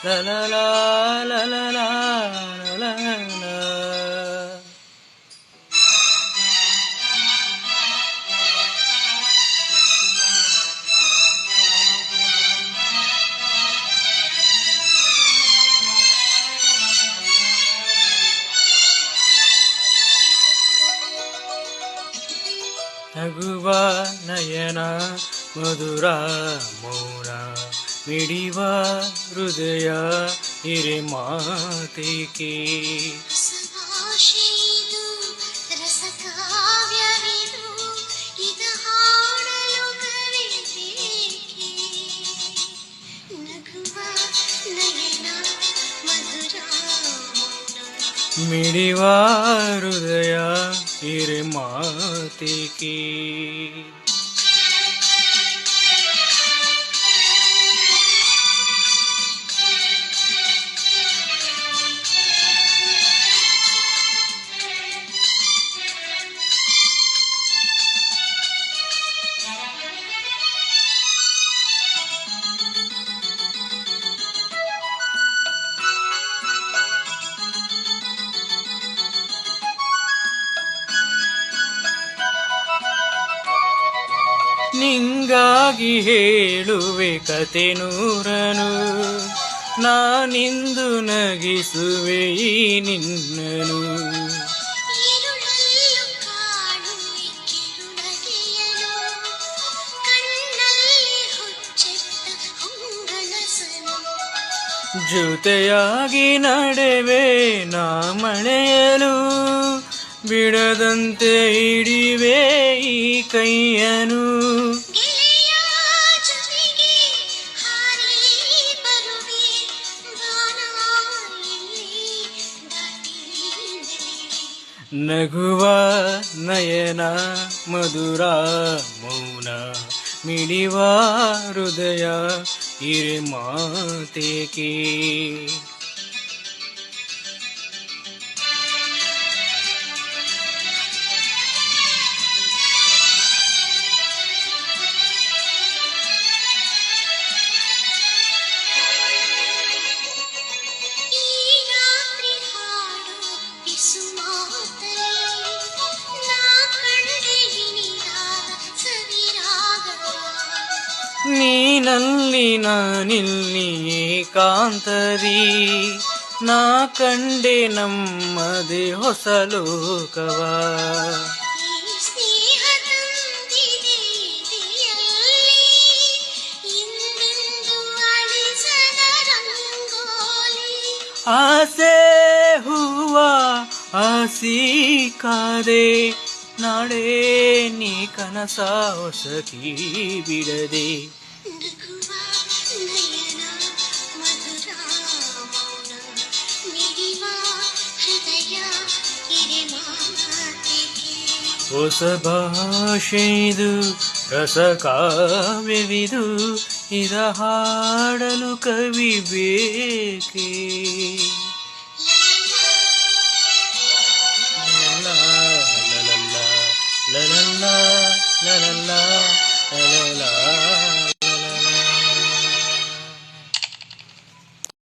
la la la la la la la la. ನಗುವ ನಯನ ಮಧುರ ಮೌನ ಮಿಡಿವ ಹೃದಯ ಹಿರೆ ಮಾತಿಕೆ ಮಿಡಿವ ಹೃದಯ ಹಿರೆ ಮಾತಿಕೆ ನಿಂಗಾಗಿ ಹೇಳುವೆ ಕತೆ ನೂರನು ನಾನಿಂದು ನಗಿಸುವೆ ಈ ನಿನ್ನನು ಜೊತೆಯಾಗಿ ನಡೆವೆ ನಾ ಮಳೆಯಲು ಬಿಡದಂತೆ ಹಿಡಿವೆ ಈ ಕೈಯನು ನಗುವ ನಯನ ಮಧುರ ಮೌನ ಮಿಡಿವ ಹೃದಯ ಹಿರೆ ಮಾತೇಕೆ ನೀನಲ್ಲಿ ನಾನಿಲ್ಲಿ ಏಕಾಂತರಿ ನಾ ಕಂಡೆ ನಮ್ಮದೇ ಹೊಸ ಲೋಕವ ಆಸೆ ಹೂವ ಆಸಿ ಕಾದೆ ನಾಳೆ ನೀ ಕನಸ ಹೊಸಕಿ ಬಿಡದೆ ಹೊಸ ಭಾಷೆದು ರಸ ಕಾವ್ಯವಿದು ಇದ ಹಾಡಲು ಕವಿ ಬೇಕೇ